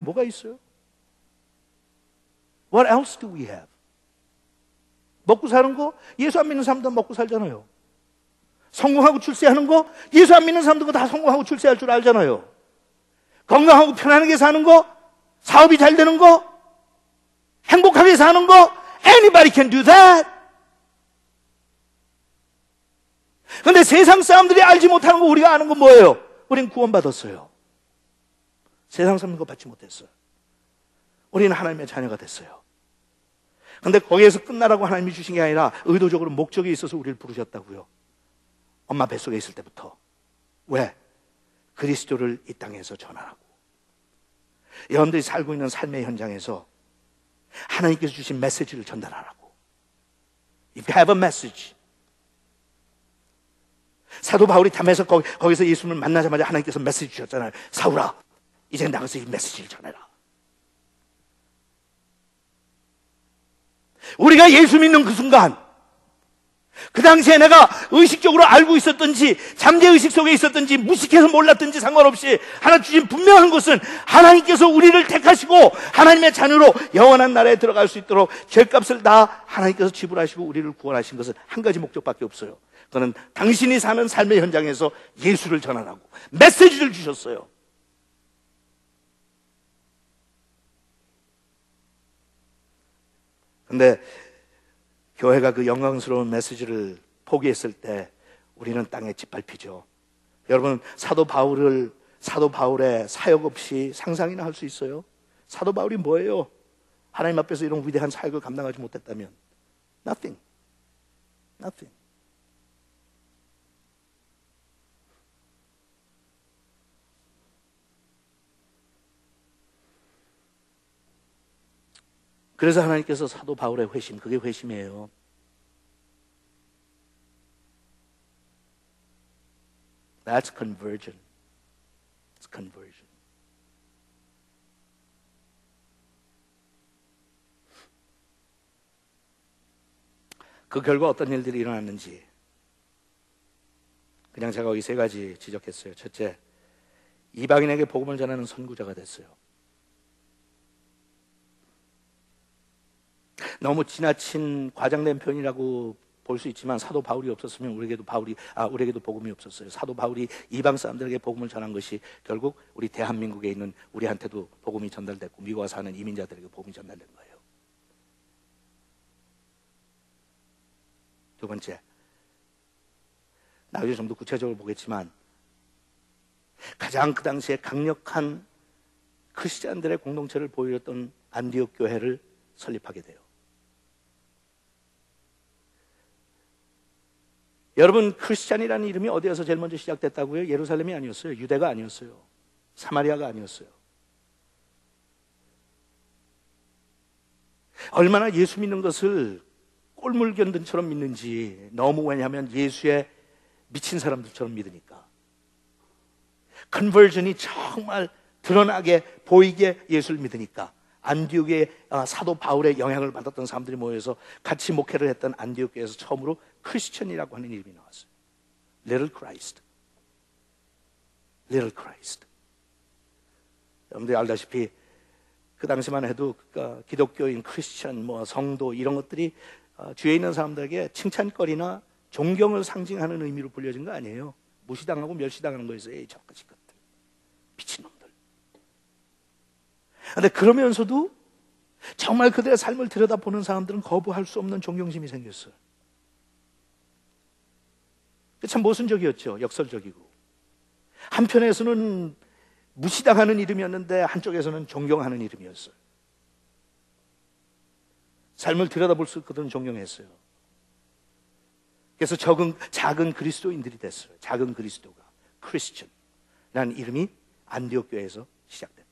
뭐가 있어요? What else do we have? 먹고 사는 거? 예수 안 믿는 사람도 먹고 살잖아요. 성공하고 출세하는 거? 예수 안 믿는 사람도 다 성공하고 출세할 줄 알잖아요. 건강하고 편안하게 사는 거? 사업이 잘 되는 거? 행복하게 사는 거? Anybody can do that. 그런데 세상 사람들이 알지 못하는 거 우리가 아는 건 뭐예요? 우리는 구원받았어요. 세상 사람들 거 받지 못했어요. 우리는 하나님의 자녀가 됐어요. 그런데 거기에서 끝나라고 하나님이 주신 게 아니라 의도적으로 목적이 있어서 우리를 부르셨다고요. 엄마 뱃속에 있을 때부터. 왜? 그리스도를 이 땅에서 전하라고. 여러분들이 살고 있는 삶의 현장에서 하나님께서 주신 메시지를 전달하라고. If you have a message. 사도 바울이 담에서 거기서 예수님을 만나자마자 하나님께서 메시지 주셨잖아요. 사울아, 이제 나가서 이 메시지를 전해라. 우리가 예수 믿는 그 순간, 그 당시에 내가 의식적으로 알고 있었던지 잠재의식 속에 있었던지 무식해서 몰랐던지 상관없이 하나 주신 분명한 것은 하나님께서 우리를 택하시고 하나님의 자녀로 영원한 나라에 들어갈 수 있도록 죄값을 다 하나님께서 지불하시고 우리를 구원하신 것은 한 가지 목적밖에 없어요. 그는 당신이 사는 삶의 현장에서 예수를 전하라고 메시지를 주셨어요. 그런데 교회가 그 영광스러운 메시지를 포기했을 때 우리는 땅에 짓밟히죠. 여러분, 사도 바울의 사역 없이 상상이나 할 수 있어요? 사도 바울이 뭐예요? 하나님 앞에서 이런 위대한 사역을 감당하지 못했다면 Nothing. 그래서 하나님께서 사도 바울의 회심, 그게 회심이에요. That's conversion. It's conversion. 그 결과 어떤 일들이 일어났는지 그냥 제가 여기 세 가지 지적했어요. 첫째, 이방인에게 복음을 전하는 선구자가 됐어요. 너무 지나친 과장된 표현이라고 볼 수 있지만 사도 바울이 없었으면 우리에게도 복음이 없었어요. 사도 바울이 이방 사람들에게 복음을 전한 것이 결국 우리 대한민국에 있는 우리한테도 복음이 전달됐고 미국 와서 사는 이민자들에게 복음이 전달된 거예요. 두 번째, 나중에 좀 더 구체적으로 보겠지만 가장 그 당시에 강력한 크리스찬들의 공동체를 보여줬던 안디옥 교회를 설립하게 돼요. 여러분, 크리스찬이라는 이름이 어디에서 제일 먼저 시작됐다고요? 예루살렘이 아니었어요. 유대가 아니었어요. 사마리아가 아니었어요. 얼마나 예수 믿는 것을 꼴물견들처럼 믿는지, 너무 왜냐하면 예수에 미친 사람들처럼 믿으니까. 컨버전이 정말 드러나게 보이게 예수를 믿으니까 안디옥의 사도 바울의 영향을 받았던 사람들이 모여서 같이 목회를 했던 안디옥 교회에서 처음으로 크리스천이라고 하는 이름이 나왔어요. Little Christ. Little Christ. 여러분들이 알다시피 그 당시만 해도 기독교인, 크리스천, 성도 이런 것들이 주위에 있는 사람들에게 칭찬거리나 존경을 상징하는 의미로 불려진 거 아니에요. 무시당하고 멸시당하는 거에서 에이 저것이 것들 미친놈들. 그런데 그러면서도 정말 그들의 삶을 들여다보는 사람들은 거부할 수 없는 존경심이 생겼어요. 참 모순적이었죠. 역설적이고. 한편에서는 무시당하는 이름이었는데 한쪽에서는 존경하는 이름이었어요. 삶을 들여다볼수록 그들은 존경했어요. 그래서 작은 그리스도인들이 됐어요. 작은 그리스도가 크리스천이라는 이름이 안디옥 교회에서 시작됐다.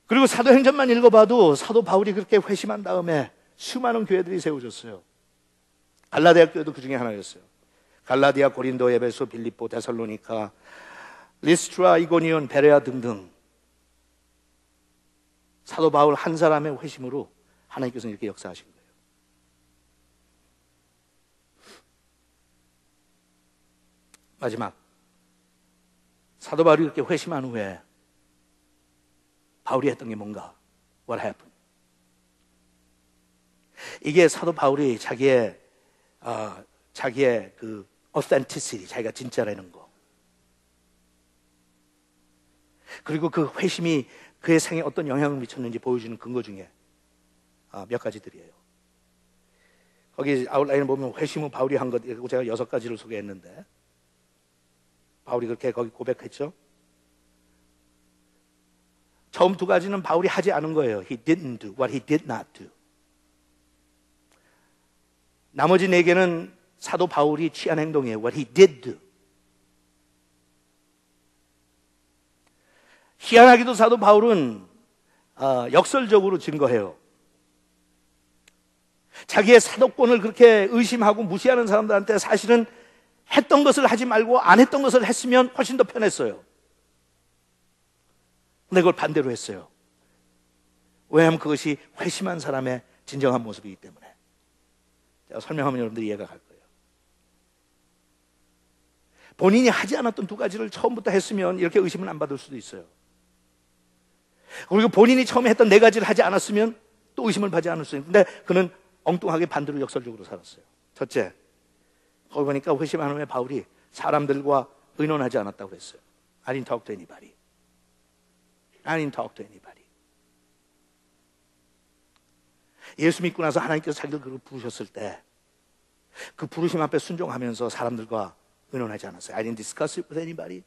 그리고 사도행전만 읽어봐도 사도 바울이 그렇게 회심한 다음에 수많은 교회들이 세워졌어요. 갈라디아 교회도 그 중에 하나였어요. 갈라디아, 고린도, 에베소, 빌립보, 데살로니카, 리스트라, 이고니온, 베레아 등등. 사도 바울 한 사람의 회심으로 하나님께서는 이렇게 역사하신 거예요. 마지막, 사도 바울이 이렇게 회심한 후에 바울이 했던 게 뭔가? What happened? 이게 사도 바울이 자기의 그 authenticity, 자기가 진짜라는 거, 그리고 그 회심이 그의 생에 어떤 영향을 미쳤는지 보여주는 근거 중에 몇 가지들이에요. 거기 아웃라인을 보면 회심은 바울이 한 것, 제가 6가지를 소개했는데, 바울이 그렇게 거기 고백했죠. 처음 2가지는 바울이 하지 않은 거예요. He didn't do what he did not do. 나머지 4개는 사도 바울이 취한 행동이에요. What he did do. 희한하게도 사도 바울은 역설적으로 증거해요. 자기의 사도권을 그렇게 의심하고 무시하는 사람들한테 사실은 했던 것을 하지 말고 안 했던 것을 했으면 훨씬 더 편했어요. 근데 그걸 반대로 했어요. 왜냐하면 그것이 회심한 사람의 진정한 모습이기 때문에. 제가 설명하면 여러분들이 이해가 갈 거예요. 본인이 하지 않았던 2가지를 처음부터 했으면 이렇게 의심은 안 받을 수도 있어요. 그리고 본인이 처음에 했던 4가지를 하지 않았으면 또 의심을 받지 않을 수 있어요. 근데 그는 엉뚱하게 반대로 역설적으로 살았어요. 첫째, 거기 보니까 회심한 후에 바울이 사람들과 의논하지 않았다고 그랬어요. I didn't talk to anybody. I didn't talk to anybody. 예수 믿고 나서 하나님께서 자기를 그렇게 부르셨을 때 그 부르심 앞에 순종하면서 사람들과 의논하지 않았어요. I didn't discuss it with anybody.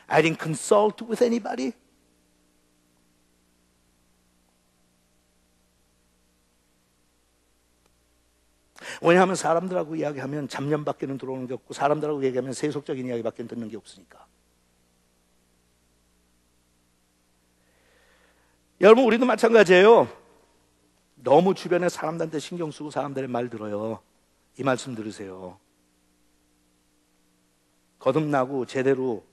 I didn't consult with anybody. 왜냐하면 사람들하고 이야기하면 잡념밖에는 들어오는 게 없고 사람들하고 얘기하면 세속적인 이야기밖에 듣는 게 없으니까. 여러분, 우리도 마찬가지예요. 너무 주변에 사람들한테 신경 쓰고 사람들의 말 들어요. 이 말씀 들으세요. 거듭나고 제대로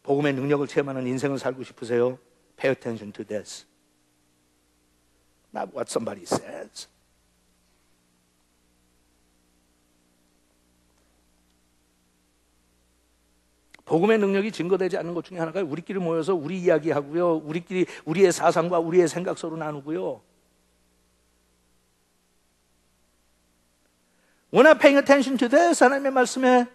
복음의 능력을 체험하는 인생을 살고 싶으세요? Pay attention to this. Not what somebody says. 복음의 능력이 증거되지 않는 것 중에 하나가 우리끼리 모여서 우리 이야기하고요. 우리끼리 우리의 사상과 우리의 생각 서로 나누고요. We're not paying attention to this. 하나님의 말씀에.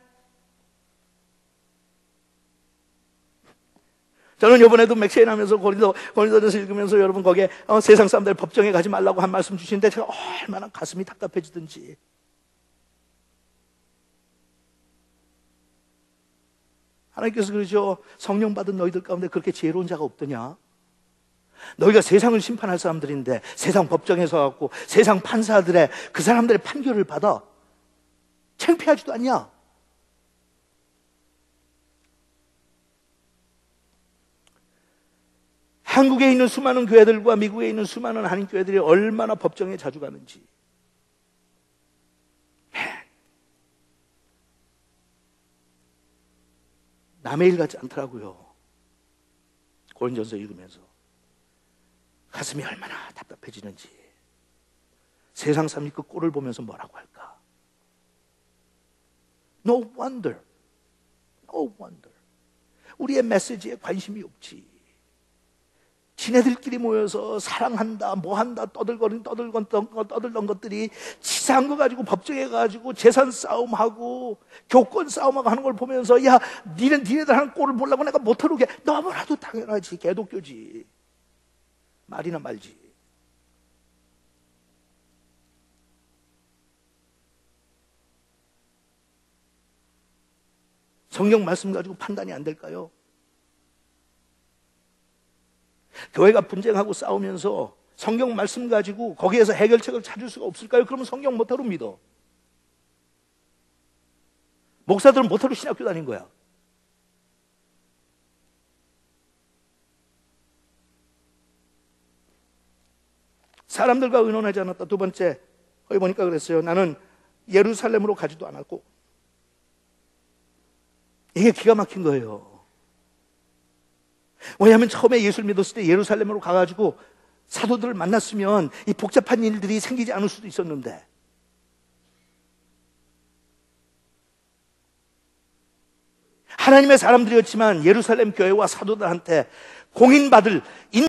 저는 이번에도 맥시인 하면서 고린도전서 읽으면서 여러분 거기에 세상 사람들 법정에 가지 말라고 한 말씀 주시는데 제가 얼마나 가슴이 답답해지든지. 하나님께서 그러죠. 성령 받은 너희들 가운데 그렇게 지혜로운 자가 없더냐? 너희가 세상을 심판할 사람들인데 세상 법정에 서갖고 세상 판사들의 그 사람들의 판결을 받아 창피하지도 않냐? 한국에 있는 수많은 교회들과 미국에 있는 수많은 한인 교회들이 얼마나 법정에 자주 가는지. 남의 일 같지 않더라고요. 고린도전서 읽으면서 가슴이 얼마나 답답해지는지. 세상 사람이 그 꼴을 보면서 뭐라고 할까? No wonder. No wonder. 우리의 메시지에 관심이 없지. 지네들끼리 모여서 사랑한다, 뭐한다, 떠들던 것들이 치사한 거 가지고 법정에 가지고 재산 싸움하고 교권 싸움하고 하는 걸 보면서 야, 니네들 하는 꼴을 보려고 내가 못하게 너무나도 당연하지. 개독교지. 말이나 말지. 성경 말씀 가지고 판단이 안 될까요? 교회가 분쟁하고 싸우면서 성경 말씀 가지고 거기에서 해결책을 찾을 수가 없을까요? 그러면 성경 못하러 믿어. 목사들은 못하러 신학교 다닌 거야. 사람들과 의논하지 않았다. 2번째, 거기 보니까 그랬어요. 나는 예루살렘으로 가지도 않았고. 이게 기가 막힌 거예요. 왜냐하면 처음에 예수를 믿었을 때 예루살렘으로 가가지고 사도들을 만났으면 이 복잡한 일들이 생기지 않을 수도 있었는데 하나님의 사람들이었지만 예루살렘 교회와 사도들한테 공인받을